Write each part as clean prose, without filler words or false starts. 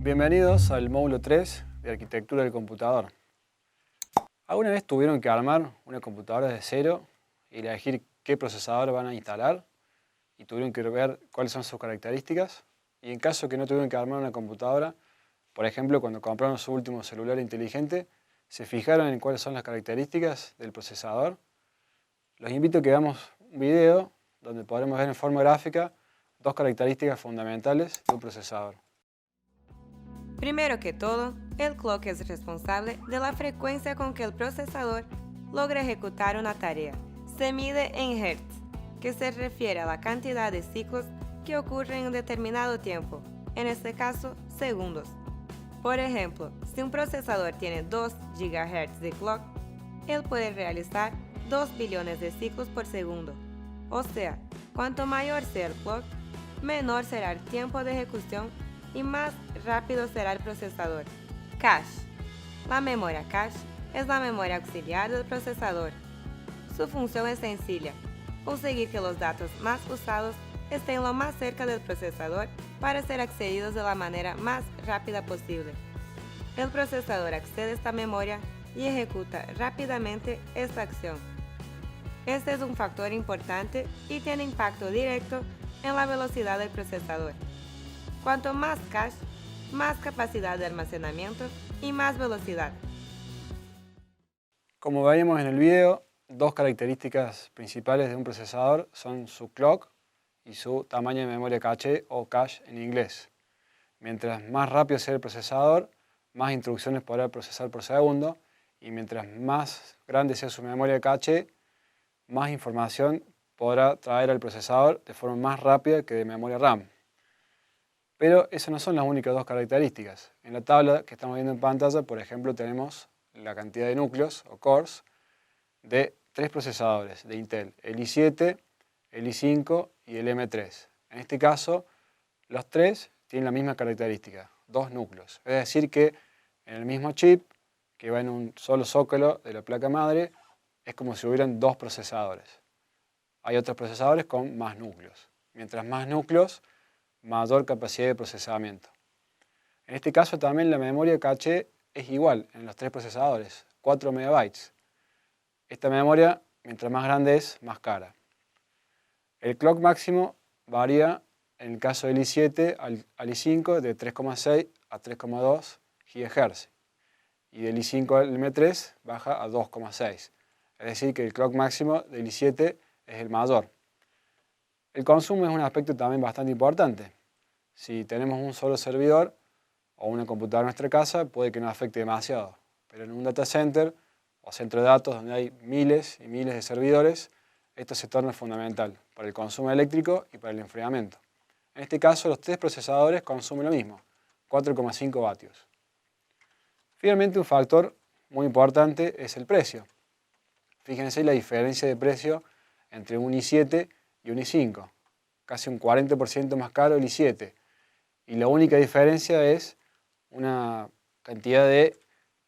Bienvenidos al módulo 3 de Arquitectura del Computador. ¿Alguna vez tuvieron que armar una computadora de cero y elegir qué procesador van a instalar? Y tuvieron que ver cuáles son sus características. Y en caso que no tuvieron que armar una computadora, por ejemplo, cuando compraron su último celular inteligente, ¿se fijaron en cuáles son las características del procesador? Los invito a que veamos un video donde podremos ver en forma gráfica dos características fundamentales de un procesador. Primero que todo, el clock es responsable de la frecuencia con que el procesador logra ejecutar una tarea. Se mide en Hz, que se refiere a la cantidad de ciclos que ocurren en un determinado tiempo, en este caso, segundos. Por ejemplo, si un procesador tiene 2 GHz de clock, él puede realizar 2 billones de ciclos por segundo. O sea, cuanto mayor sea el clock, menor será el tiempo de ejecución y más rápido será el procesador. Cache. La memoria cache es la memoria auxiliar del procesador. Su función es sencilla: conseguir que los datos más usados estén lo más cerca del procesador para ser accedidos de la manera más rápida posible. El procesador accede a esta memoria y ejecuta rápidamente esta acción. Este es un factor importante y tiene impacto directo en la velocidad del procesador. Cuanto más cache, más capacidad de almacenamiento y más velocidad. Como veíamos en el video, dos características principales de un procesador son su clock y su tamaño de memoria caché o cache en inglés. Mientras más rápido sea el procesador, más instrucciones podrá procesar por segundo, y mientras más grande sea su memoria caché, más información podrá traer al procesador de forma más rápida que de memoria RAM. Pero esas no son las únicas dos características. En la tabla que estamos viendo en pantalla, por ejemplo, tenemos la cantidad de núcleos o cores de tres procesadores de Intel: el i7, el i5 y el M3. En este caso, los tres tienen la misma característica, dos núcleos. Es decir que en el mismo chip, que va en un solo zócalo de la placa madre, es como si hubieran dos procesadores. Hay otros procesadores con más núcleos. Mientras más núcleos, mayor capacidad de procesamiento. En este caso también la memoria caché es igual en los tres procesadores, 4 MB. Esta memoria, mientras más grande es, más cara. El clock máximo varía en el caso del i7 al i5 de 3,6 a 3,2 GHz y del i5 al M3 baja a 2,6. Es decir que el clock máximo del i7 es el mayor. El consumo es un aspecto también bastante importante. Si tenemos un solo servidor o una computadora en nuestra casa, puede que no afecte demasiado. Pero en un data center o centro de datos donde hay miles y miles de servidores, esto se torna fundamental para el consumo eléctrico y para el enfriamiento. En este caso, los tres procesadores consumen lo mismo, 4,5 vatios. Finalmente, un factor muy importante es el precio. Fíjense la diferencia de precio entre un i7 y un i5. Casi un 40% más caro el i7. Y la única diferencia es una cantidad de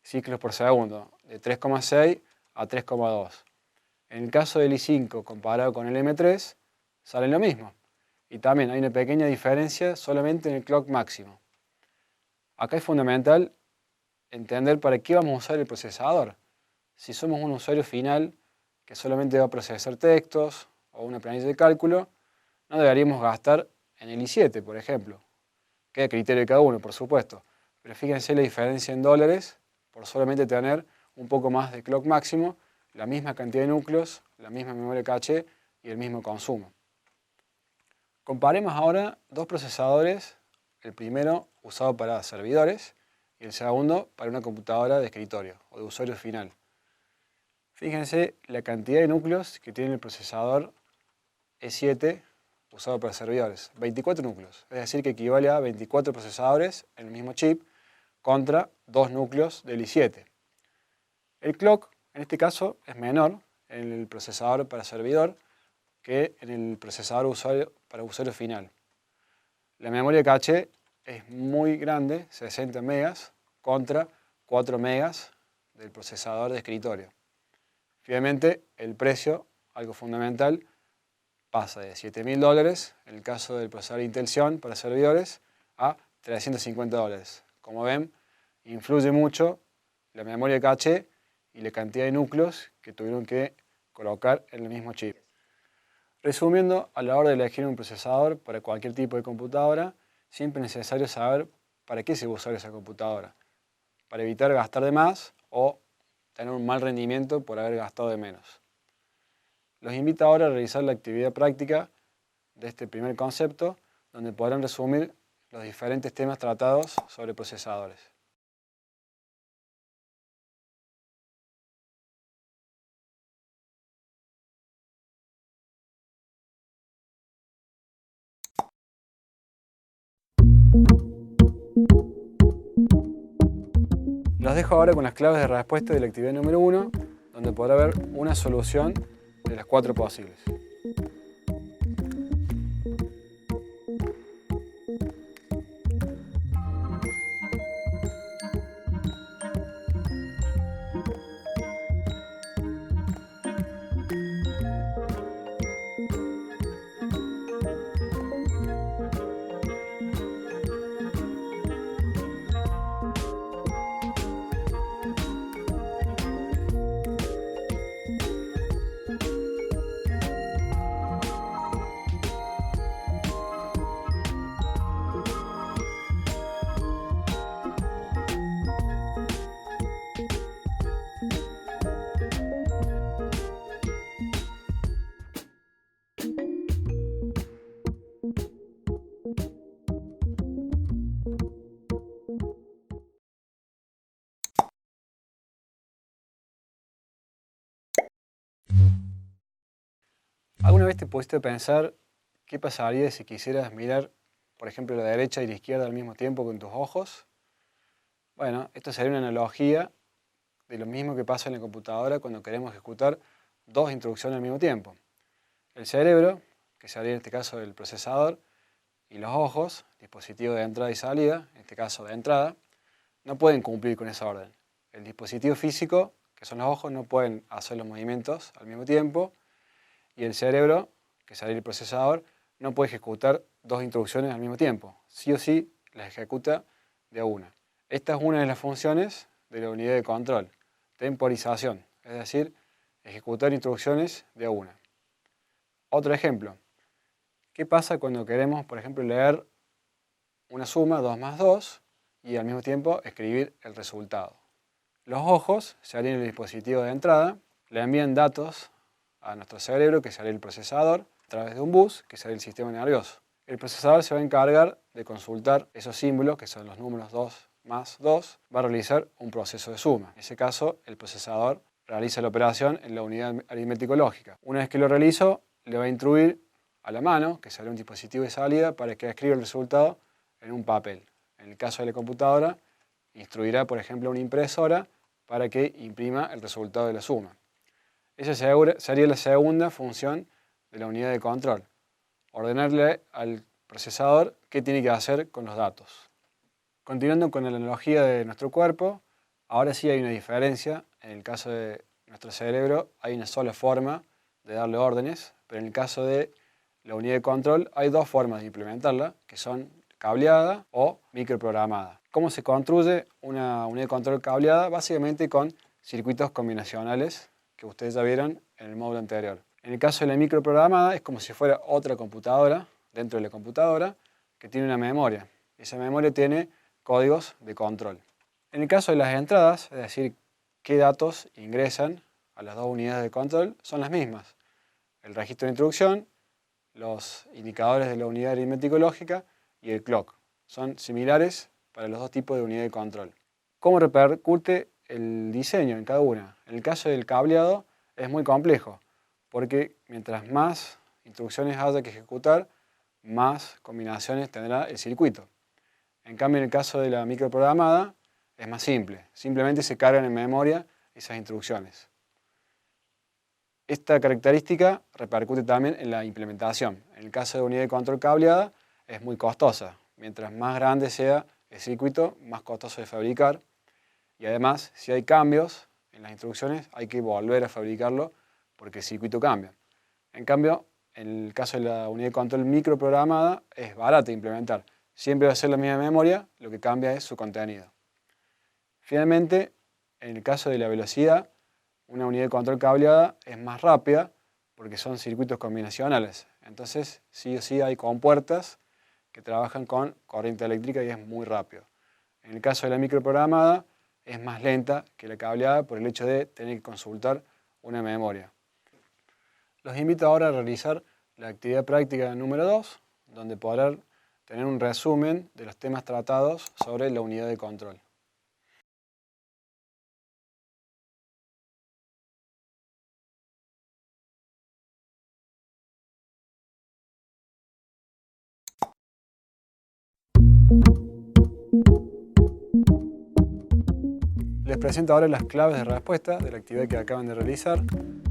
ciclos por segundo, de 3,6 a 3,2. En el caso del i5 comparado con el M3, salen lo mismo. Y también hay una pequeña diferencia solamente en el clock máximo. Acá es fundamental entender para qué vamos a usar el procesador. Si somos un usuario final que solamente va a procesar textos o una planilla de cálculo, no deberíamos gastar en el i7, por ejemplo. Queda a criterio de cada uno, por supuesto. Pero fíjense la diferencia en dólares por solamente tener un poco más de clock máximo, la misma cantidad de núcleos, la misma memoria caché y el mismo consumo. Comparemos ahora dos procesadores, el primero usado para servidores y el segundo para una computadora de escritorio o de usuario final. Fíjense la cantidad de núcleos que tiene el procesador E7 usado para servidores, 24 núcleos, es decir que equivale a 24 procesadores en el mismo chip contra 2 núcleos del i7. El clock en este caso es menor en el procesador para servidor que en el procesador para usuario final. La memoria caché es muy grande, 60 megas, contra 4 megas del procesador de escritorio. Finalmente, el precio, algo fundamental, pasa de $7.000 en el caso del procesador Intel Xeon para servidores a $350, como ven, influye mucho la memoria de caché y la cantidad de núcleos que tuvieron que colocar en el mismo chip. Resumiendo, a la hora de elegir un procesador para cualquier tipo de computadora, siempre es necesario saber para qué se va a usar esa computadora, para evitar gastar de más o tener un mal rendimiento por haber gastado de menos. Los invito ahora a realizar la actividad práctica de este primer concepto, donde podrán resumir los diferentes temas tratados sobre procesadores. Los dejo ahora con las claves de respuesta de la actividad número 1, donde podrá haber una solución de las 4 posibles. ¿Alguna vez te pusiste a pensar qué pasaría si quisieras mirar, por ejemplo, la derecha y la izquierda al mismo tiempo con tus ojos? Bueno, esto sería una analogía de lo mismo que pasa en la computadora cuando queremos ejecutar dos instrucciones al mismo tiempo. El cerebro, que sería en este caso el procesador, y los ojos, dispositivo de entrada y salida, en este caso de entrada, no pueden cumplir con esa orden. El dispositivo físico, que son los ojos, no pueden hacer los movimientos al mismo tiempo, y el cerebro, que sería el procesador, no puede ejecutar dos instrucciones al mismo tiempo. Sí o sí las ejecuta de a una. Esta es una de las funciones de la unidad de control, temporización, es decir, ejecutar instrucciones de a una. Otro ejemplo, ¿qué pasa cuando queremos, por ejemplo, leer una suma 2 más 2 y al mismo tiempo escribir el resultado? Los ojos serían el dispositivo de entrada, le envían datos a nuestro cerebro, que sería el procesador, a través de un bus, que sería el sistema nervioso. El procesador se va a encargar de consultar esos símbolos, que son los números 2 más 2, va a realizar un proceso de suma. En ese caso, el procesador realiza la operación en la unidad aritmético-lógica. Una vez que lo realizó, le va a instruir a la mano, que sería un dispositivo de salida, para que escriba el resultado en un papel. En el caso de la computadora, instruirá, por ejemplo, a una impresora para que imprima el resultado de la suma. Esa sería la segunda función de la unidad de control, ordenarle al procesador qué tiene que hacer con los datos. Continuando con la analogía de nuestro cuerpo, ahora sí hay una diferencia. En el caso de nuestro cerebro hay una sola forma de darle órdenes, pero en el caso de la unidad de control hay dos formas de implementarla, que son cableada o microprogramada. ¿Cómo se construye una unidad de control cableada? Básicamente con circuitos combinacionales que ustedes ya vieron en el módulo anterior. En el caso de la microprogramada es como si fuera otra computadora dentro de la computadora que tiene una memoria. Esa memoria tiene códigos de control. En el caso de las entradas, es decir, qué datos ingresan a las dos unidades de control, son las mismas. El registro de instrucción, los indicadores de la unidad aritmético-lógica y el clock. Son similares para los dos tipos de unidad de control. ¿Cómo repercute el diseño en cada una? En el caso del cableado es muy complejo, porque mientras más instrucciones haya que ejecutar, más combinaciones tendrá el circuito. En cambio, en el caso de la microprogramada es más simple. Simplemente se cargan en memoria esas instrucciones. Esta característica repercute también en la implementación. En el caso de unidad de control cableada es muy costosa. Mientras más grande sea el circuito, más costoso de fabricar. Y además, si hay cambios en las instrucciones, hay que volver a fabricarlo porque el circuito cambia. En cambio, en el caso de la unidad de control microprogramada, es barata de implementar. Siempre va a ser la misma memoria, lo que cambia es su contenido. Finalmente, en el caso de la velocidad, una unidad de control cableada es más rápida porque son circuitos combinacionales. Entonces, sí o sí hay compuertas que trabajan con corriente eléctrica y es muy rápido. En el caso de la microprogramada, es más lenta que la cableada por el hecho de tener que consultar una memoria. Los invito ahora a realizar la actividad práctica número 2, donde podrán tener un resumen de los temas tratados sobre la unidad de control. Les presento ahora las claves de respuesta de la actividad que acaban de realizar,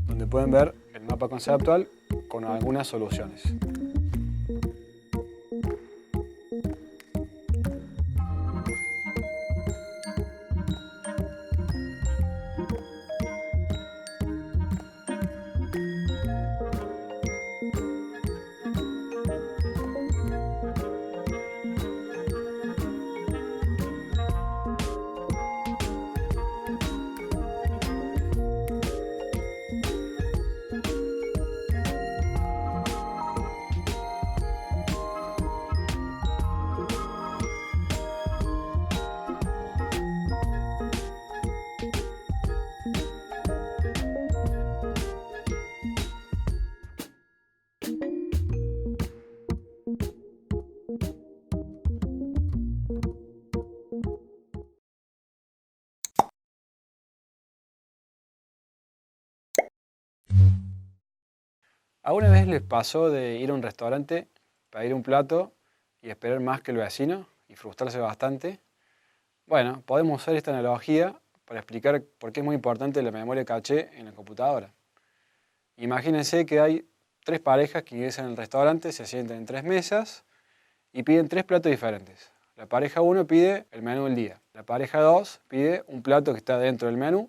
donde pueden ver el mapa conceptual con algunas soluciones. ¿Alguna vez les pasó de ir a un restaurante, pedir un plato y esperar más que el vecino y frustrarse bastante? Bueno, podemos usar esta analogía para explicar por qué es muy importante la memoria caché en la computadora. Imagínense que hay 3 parejas que ingresan al restaurante, se sientan en 3 mesas y piden 3 platos diferentes. La pareja 1 pide el menú del día, la pareja 2 pide un plato que está dentro del menú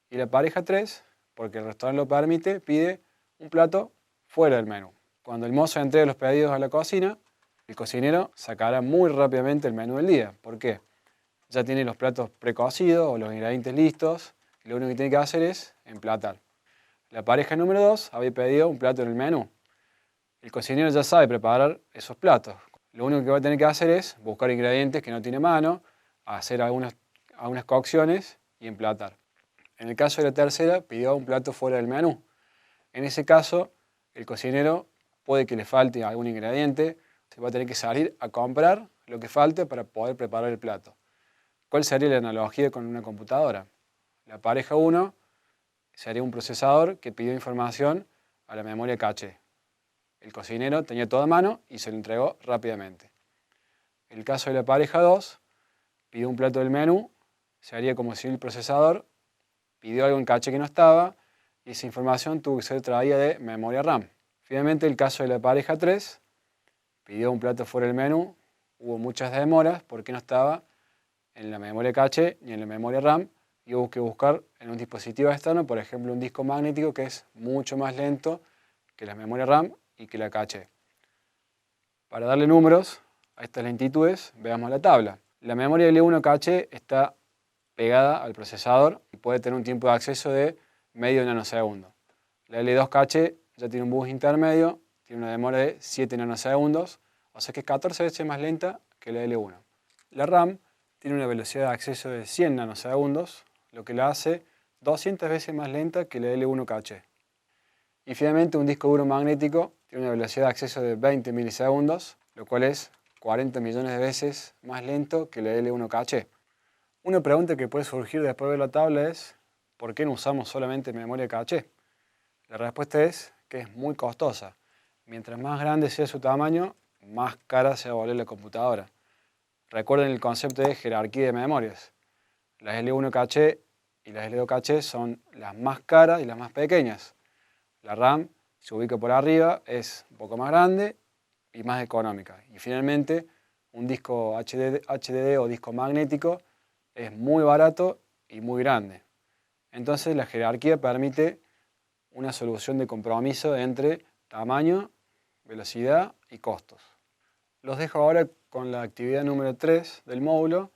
y la pareja 3, porque el restaurante lo permite, pide un plato fuera del menú. Cuando el mozo entregue los pedidos a la cocina, el cocinero sacará muy rápidamente el menú del día. ¿Por qué? Ya tiene los platos precocidos o los ingredientes listos y lo único que tiene que hacer es emplatar. La pareja número 2 había pedido un plato en el menú. El cocinero ya sabe preparar esos platos. Lo único que va a tener que hacer es buscar ingredientes que no tiene a mano, hacer algunas cocciones y emplatar. En el caso de la tercera, pidió un plato fuera del menú. En ese caso, el cocinero puede que le falte algún ingrediente, se va a tener que salir a comprar lo que falte para poder preparar el plato. ¿Cuál sería la analogía con una computadora? La pareja 1 sería un procesador que pidió información a la memoria caché. El cocinero tenía todo a mano y se lo entregó rápidamente. En el caso de la pareja 2, pidió un plato del menú, sería como si el procesador pidió algo en caché que no estaba y esa información tuvo que ser traída de memoria RAM. Finalmente, el caso de la pareja 3, pidió un plato fuera del menú, hubo muchas demoras porque no estaba en la memoria caché ni en la memoria RAM y hubo que buscar en un dispositivo externo, por ejemplo un disco magnético que es mucho más lento que la memoria RAM y que la caché. Para darle números a estas lentitudes, veamos la tabla. La memoria L1 caché está pegada al procesador y puede tener un tiempo de acceso de medio nanosegundo. La L2 caché ya tiene un bus intermedio, tiene una demora de 7 nanosegundos, o sea que es 14 veces más lenta que la L1. La RAM tiene una velocidad de acceso de 100 nanosegundos, lo que la hace 200 veces más lenta que la L1 caché. Y finalmente un disco duro magnético tiene una velocidad de acceso de 20 milisegundos, lo cual es 40 millones de veces más lento que la L1 caché. Una pregunta que puede surgir después de ver la tabla es ¿por qué no usamos solamente memoria caché? La respuesta es que es muy costosa. Mientras más grande sea su tamaño, más cara se va a volver la computadora. Recuerden el concepto de jerarquía de memorias. Las L1 caché y las L2 caché son las más caras y las más pequeñas. La RAM se ubica por arriba, es un poco más grande y más económica. Y finalmente, un disco HDD o disco magnético es muy barato y muy grande. Entonces la jerarquía permite una solución de compromiso entre tamaño, velocidad y costos. Los dejo ahora con la actividad número 3 del módulo,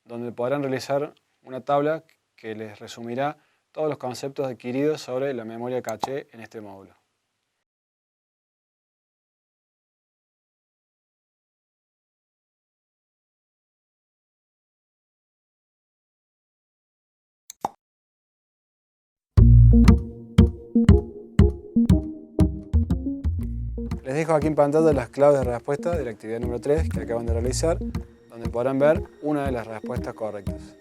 donde podrán realizar una tabla que les resumirá todos los conceptos adquiridos sobre la memoria caché en este módulo. Les dejo aquí en pantalla las claves de respuesta de la actividad número 3 que acaban de realizar, donde podrán ver una de las respuestas correctas.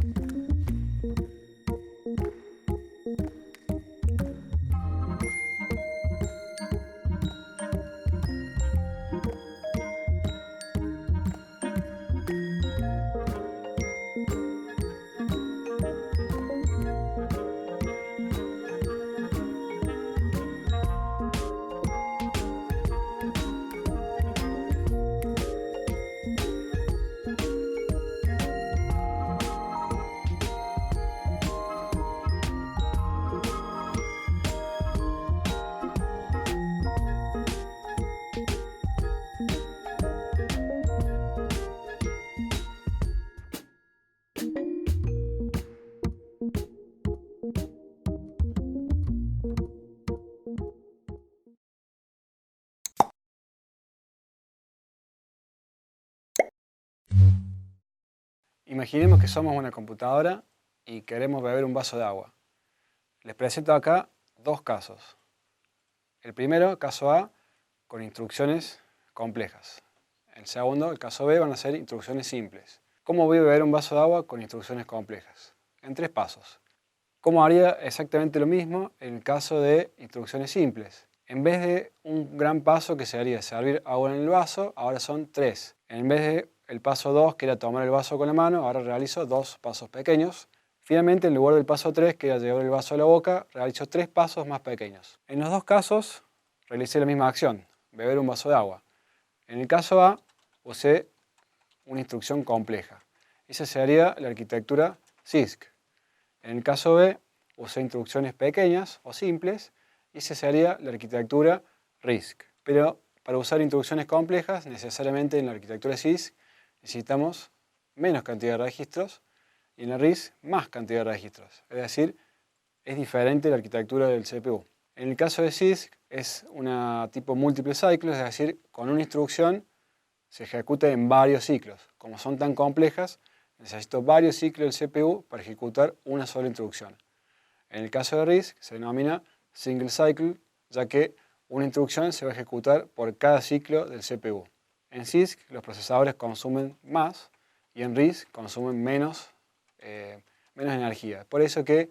Imaginemos que somos una computadora y queremos beber un vaso de agua. Les presento acá dos casos. El primero, caso A, con instrucciones complejas. El segundo, el caso B, van a ser instrucciones simples. ¿Cómo voy a beber un vaso de agua con instrucciones complejas? En 3 pasos. ¿Cómo haría exactamente lo mismo en el caso de instrucciones simples? En vez de un gran paso que sería servir agua en el vaso, ahora son 3. En vez de el paso 2, que era tomar el vaso con la mano, ahora realizo 2 pasos pequeños. Finalmente, en lugar del paso 3, que era llevar el vaso a la boca, realizo 3 pasos más pequeños. En los dos casos, realicé la misma acción, beber un vaso de agua. En el caso A, usé una instrucción compleja. Esa sería la arquitectura CISC. En el caso B, usé instrucciones pequeñas o simples, y esa sería la arquitectura RISC. Pero para usar instrucciones complejas, necesariamente en la arquitectura CISC, necesitamos menos cantidad de registros y en la RISC más cantidad de registros. Es decir, es diferente la arquitectura del CPU. En el caso de CISC es una tipo múltiple cycle, es decir, con una instrucción se ejecuta en varios ciclos. Como son tan complejas, necesito varios ciclos del CPU para ejecutar una sola instrucción. En el caso de RISC se denomina single cycle, ya que una instrucción se va a ejecutar por cada ciclo del CPU. En CISC los procesadores consumen más y en RISC consumen menos energía. Por eso que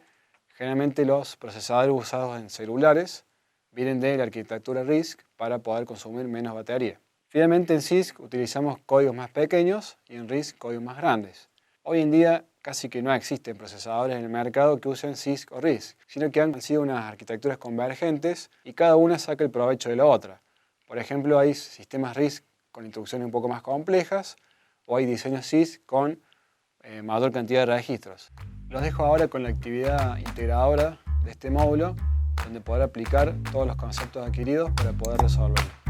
generalmente los procesadores usados en celulares vienen de la arquitectura RISC para poder consumir menos batería. Finalmente en CISC utilizamos códigos más pequeños y en RISC códigos más grandes. Hoy en día casi que no existen procesadores en el mercado que usen CISC o RISC, sino que han sido unas arquitecturas convergentes y cada una saca el provecho de la otra. Por ejemplo, hay sistemas RISC con instrucciones un poco más complejas o hay diseños CISC con mayor cantidad de registros. Los dejo ahora con la actividad integradora de este módulo, donde podrá aplicar todos los conceptos adquiridos para poder resolverlo.